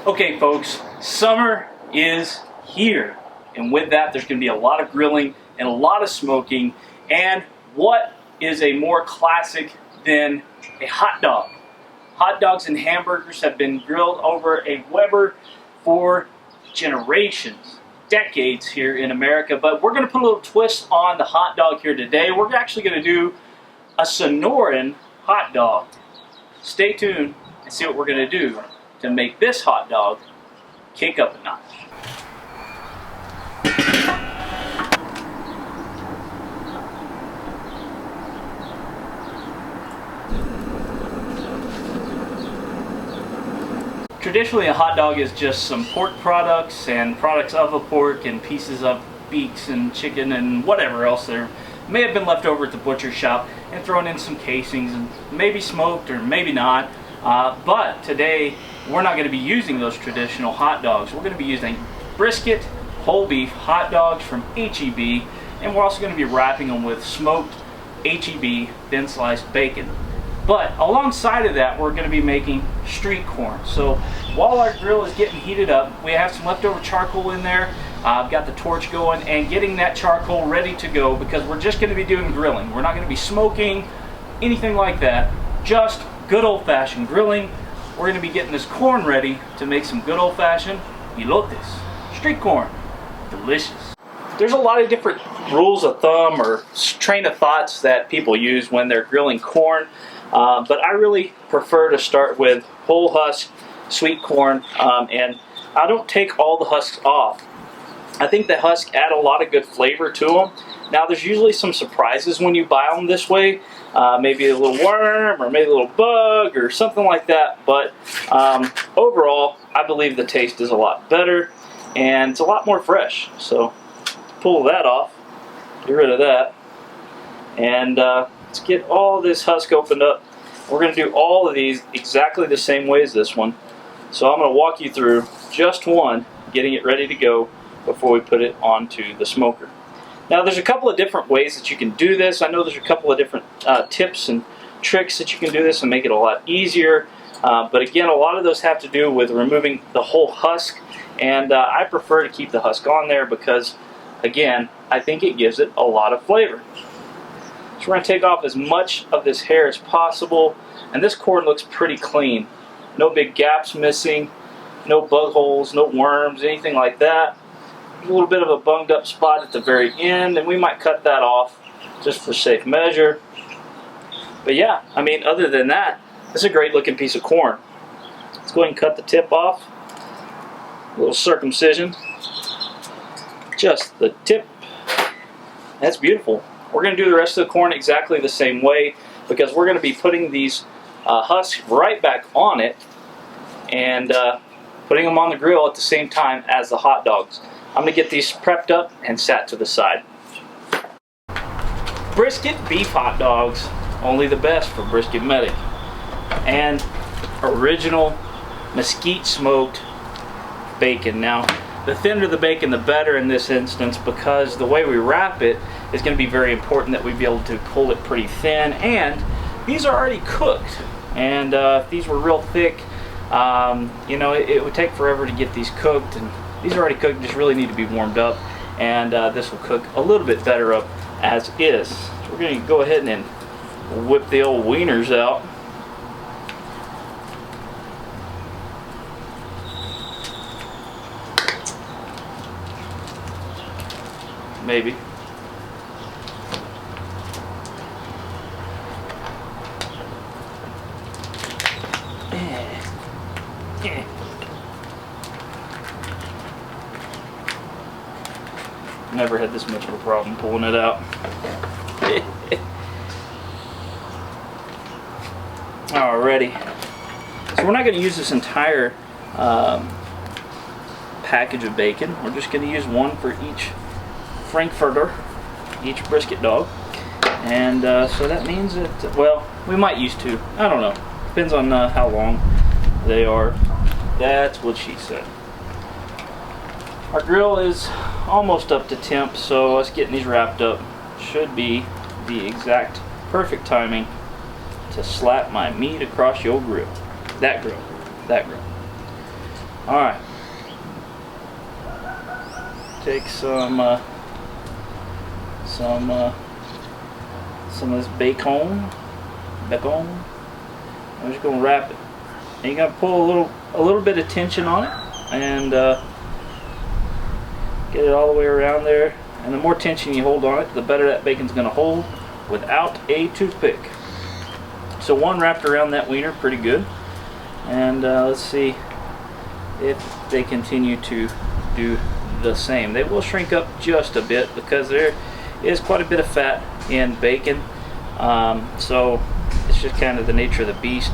Okay folks, summer is here, and with that there's going to be a lot of grilling and a lot of smoking, and what is a more classic than a hot dog? Hot dogs and hamburgers have been grilled over a Weber for generations, decades here in America, but we're going to put a little twist on the hot dog here today. We're actually going to do a Sonoran hot dog. Stay tuned and see what we're going to do to make this hot dog kick up a notch. Traditionally, a hot dog is just some pork products and products of a pork and pieces of beaks and chicken and whatever else there may have been left over at the butcher shop, and thrown in some casings and maybe smoked or maybe not. But today we're not going to be using those traditional hot dogs. We're going to be using brisket whole beef hot dogs from HEB, and we're also going to be wrapping them with smoked HEB thin sliced bacon. But alongside of that, we're going to be making street corn. So while our grill is getting heated up, we have some leftover charcoal in there. I've got the torch going and getting that charcoal ready to go, because we're just going to be doing grilling. We're not going to be smoking, anything like that. Just good old-fashioned grilling. We're going to be getting this corn ready to make some good old-fashioned elotes, street corn. Delicious. There's a lot of different rules of thumb or train of thoughts that people use when they're grilling corn. But I really prefer to start with whole husk sweet corn, and I don't take all the husks off. I think the husks add a lot of good flavor to them. Now there's usually some surprises when you buy them this way, maybe a little worm or maybe a little bug or something like that, but overall I believe the taste is a lot better and it's a lot more fresh. So pull that off, get rid of that, and let's get all this husk opened up. We're going to do all of these exactly the same way as this one. So I'm going to walk you through just one, getting it ready to go before we put it onto the smoker. Now there's a couple of different ways that you can do this. I know there's a couple of different tips and tricks that you can do this and make it a lot easier. But again, a lot of those have to do with removing the whole husk. And I prefer to keep the husk on there because, again, I think it gives it a lot of flavor. So we're going to take off as much of this hair as possible, and this corn looks pretty clean. No big gaps missing, no bug holes, no worms, anything like that. A little bit of a bunged up spot at the very end, and we might cut that off just for safe measure. But yeah, I mean, other than that, this is a great looking piece of corn. Let's go ahead and cut the tip off. A little circumcision. Just the tip. That's beautiful. We're going to do the rest of the corn exactly the same way, because we're going to be putting these husks right back on it and putting them on the grill at the same time as the hot dogs. I'm going to get these prepped up and sat to the side. Brisket beef hot dogs, only the best for Brisket Medic. And original mesquite smoked bacon. Now, the thinner the bacon, the better in this instance, because the way we wrap it is going to be very important that we be able to pull it pretty thin. And these are already cooked. And if these were real thick, you know, it would take forever to get these cooked. And these are already cooked, just really need to be warmed up. And this will cook a little bit better up as is. So we're going to go ahead and whip the old wieners out. Maybe. Never had this much of a problem pulling it out. Alrighty. So we're not going to use this entire package of bacon. We're just going to use one for each Frankfurter, each brisket dog. And so that means that, well, we might use two. I don't know. Depends on how long they are. That's what she said. Our grill is almost up to temp, so us getting these wrapped up should be the exact perfect timing to slap my meat across your grill. That grill. All right. Take some of this bacon. I'm just gonna wrap it. And you're gonna pull a little bit of tension on it, and get it all the way around there. And the more tension you hold on it, the better that bacon's gonna hold without a toothpick. So one wrapped around that wiener, pretty good. And let's see if they continue to do the same. They will shrink up just a bit because there is quite a bit of fat in bacon. So it's just kind of the nature of the beast.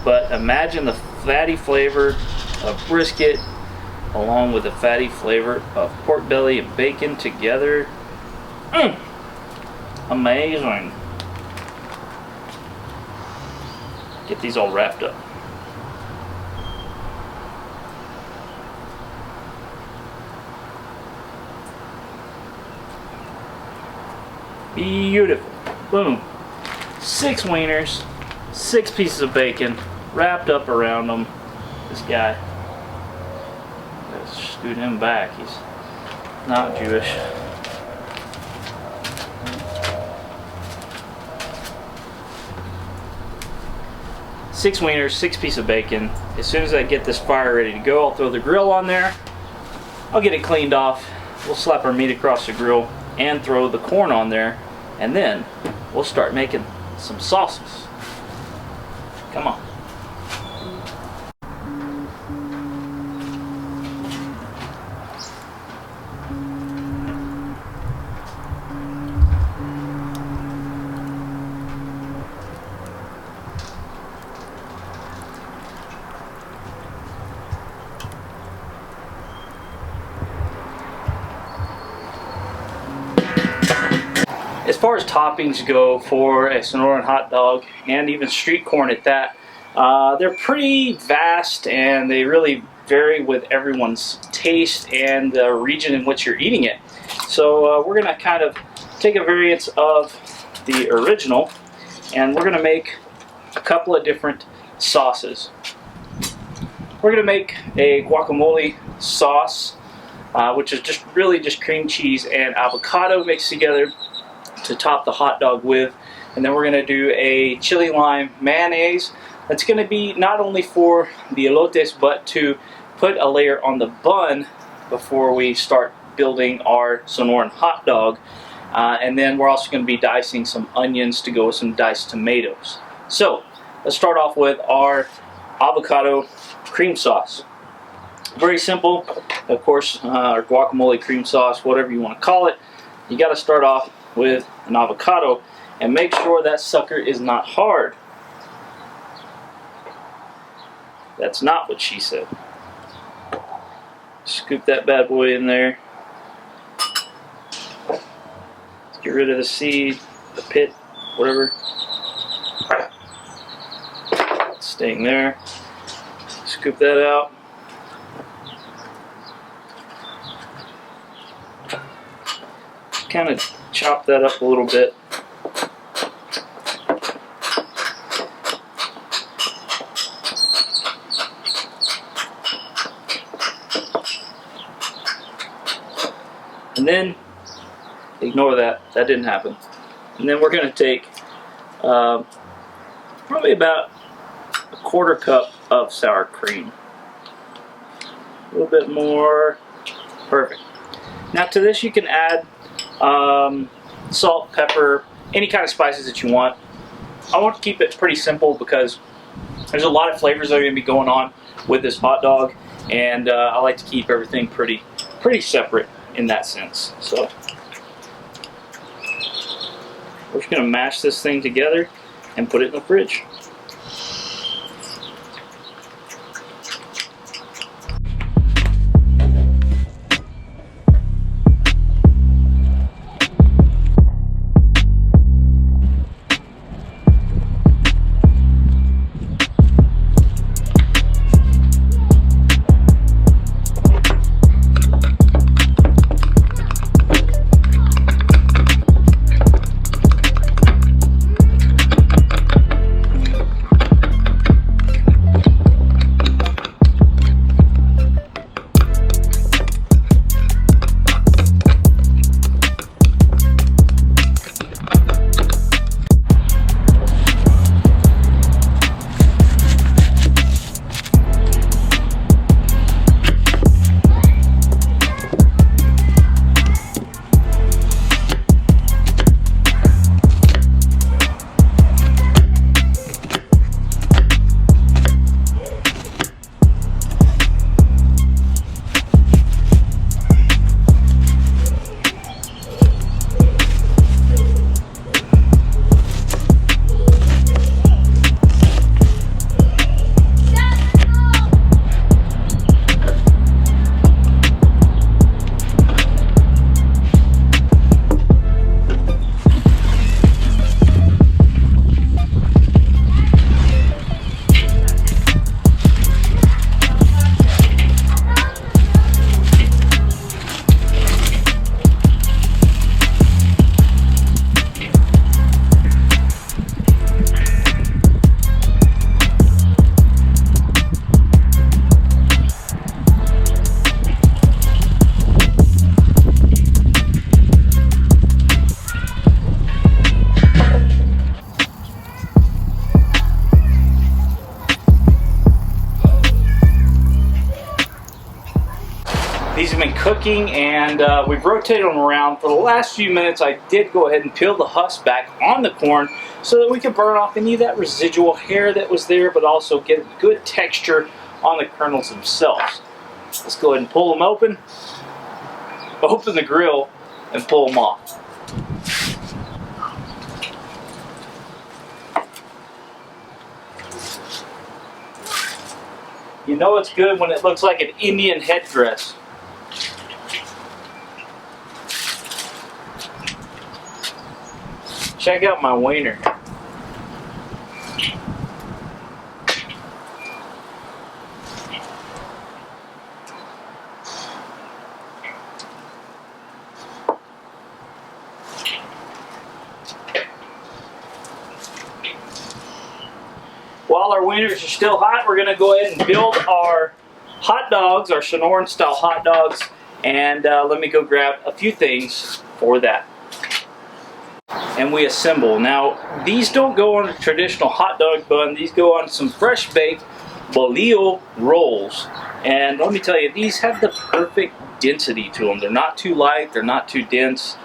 But imagine the fatty flavor of brisket along with the fatty flavor of pork belly and bacon together. Amazing. Get these all wrapped up. Beautiful. Boom. 6 wieners, 6 pieces of bacon wrapped up around them. This guy, let's scoot him back. He's not Jewish. Six wieners, 6 pieces of bacon. As soon as I get this fire ready to go, I'll throw the grill on there. I'll get it cleaned off. We'll slap our meat across the grill and throw the corn on there, and then we'll start making some sauces. Come on. As far as toppings go for a Sonoran hot dog, and even street corn at that, they're pretty vast and they really vary with everyone's taste and the region in which you're eating it. So we're going to kind of take a variance of the original, and we're going to make a couple of different sauces. We're going to make a guacamole sauce, which is just really just cream cheese and avocado mixed together to top the hot dog with. And then we're going to do a chili lime mayonnaise that's going to be not only for the elotes but to put a layer on the bun before we start building our Sonoran hot dog. And then we're also going to be dicing some onions to go with some diced tomatoes. So let's start off with our avocado cream sauce. Very simple. Of course, our guacamole cream sauce, whatever you want to call it. You got to start off with an avocado and make sure that sucker is not hard. That's not what she said. Scoop that bad boy in there. Get rid of the seed, the pit, whatever. It's staying there. Scoop that out. Kind of chop that up a little bit. And then ignore that. That didn't happen. And then we're going to take probably about a 1/4 cup of sour cream. A little bit more. Perfect. Now to this you can add salt, pepper, any kind of spices that you want. I want to keep it pretty simple because there's a lot of flavors that are going to be going on with this hot dog, and I like to keep everything pretty separate in that sense. So we're just going to mash this thing together and put it in the fridge. These have been cooking, and we've rotated them around. For the last few minutes, I did go ahead and peel the husk back on the corn so that we could burn off any of that residual hair that was there, but also get good texture on the kernels themselves. Let's go ahead and pull them open the grill, and pull them off. You know it's good when it looks like an Indian headdress. Check out my wiener. While our wieners are still hot, we're going to go ahead and build our hot dogs, our Sonoran style hot dogs, and let me go grab a few things for that. And we assemble. Now, these don't go on a traditional hot dog bun. These go on some fresh baked bolillo rolls. And let me tell you, these have the perfect density to them. They're not too light, they're not too dense.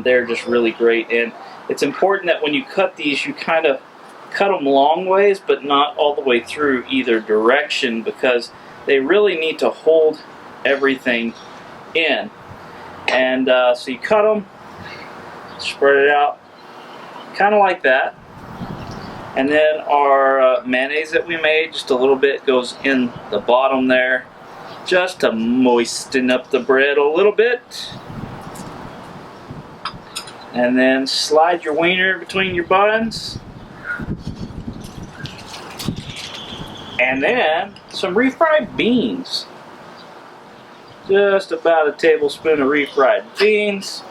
They're just really great. And it's important that when you cut these, you kind of cut them long ways, but not all the way through either direction, because they really need to hold everything in. And so you cut them, spread it out, kind of like that. And then our mayonnaise that we made, just a little bit goes in the bottom there, just to moisten up the bread a little bit. And then slide your wiener between your buns. And then some refried beans. Just about a tablespoon of refried beans.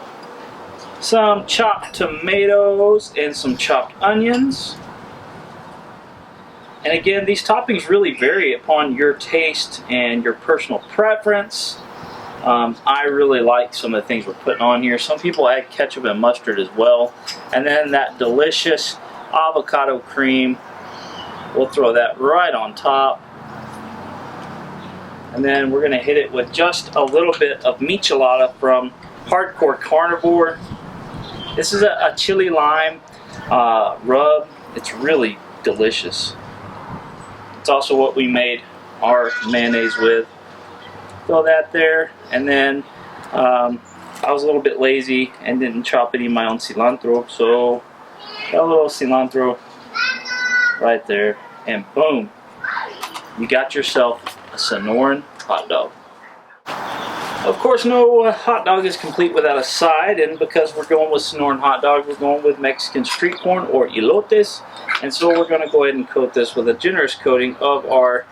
Some chopped tomatoes and some chopped onions. And again, these toppings really vary upon your taste and your personal preference. I really like some of the things we're putting on here. Some people add ketchup and mustard as well. And then that delicious avocado cream. We'll throw that right on top. And then we're going to hit it with just a little bit of michelada from Hardcore Carnivore. This is a chili lime rub. It's really delicious. It's also what we made our mayonnaise with. Throw that there. And then I was a little bit lazy and didn't chop any of my own cilantro. So got a little cilantro right there, and boom, you got yourself a Sonoran hot dog. Of course, no hot dog is complete without a side, and because we're going with Sonoran hot dog, we're going with Mexican street corn, or elotes, and so we're going to go ahead and coat this with a generous coating of our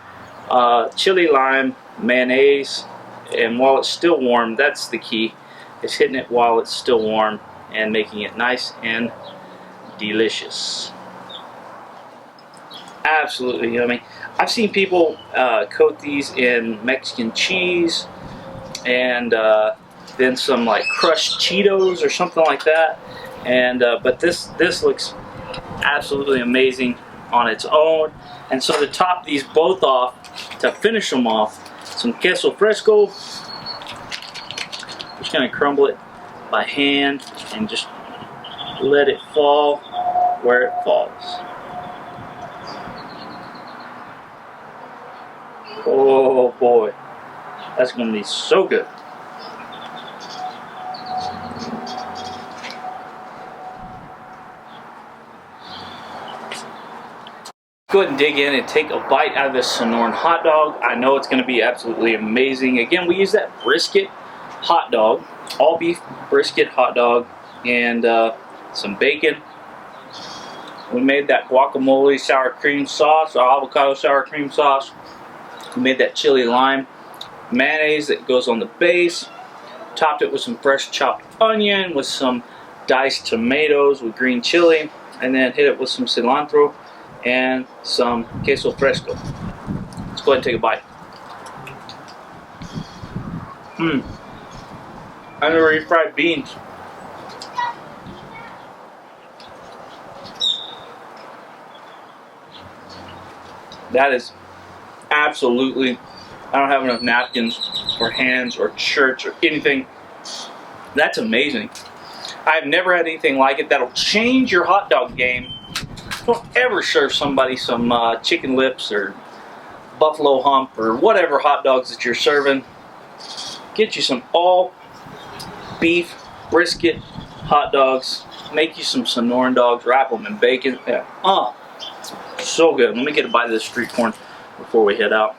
chili lime mayonnaise. And while it's still warm, that's the key, is hitting it while it's still warm and making it nice and delicious. Absolutely yummy. I've seen people coat these in Mexican cheese and then some like crushed Cheetos or something like that. And but this looks absolutely amazing on its own. And so to top these both off, to finish them off, some queso fresco. Just gonna crumble it by hand and just let it fall where it falls. Oh boy, that's going to be so good. Go ahead and dig in and take a bite out of this Sonoran hot dog. I know it's going to be absolutely amazing. Again, we use that brisket hot dog, all beef brisket hot dog, and some bacon. We made that guacamole sour cream sauce, or avocado sour cream sauce. We made that chili lime mayonnaise that goes on the base. Topped it with some fresh chopped onion, with some diced tomatoes, with green chili, and then hit it with some cilantro and some queso fresco. Let's go ahead and take a bite. And the refried beans. That is absolutely I don't have enough napkins or hands or shirts or anything. That's amazing. I've never had anything like it. That'll change your hot dog game. Don't ever serve somebody some chicken lips or buffalo hump or whatever hot dogs that you're serving. Get you some all beef brisket hot dogs. Make you some Sonoran dogs. Wrap them in bacon. Yeah. So good. Let me get a bite of this street corn before we head out.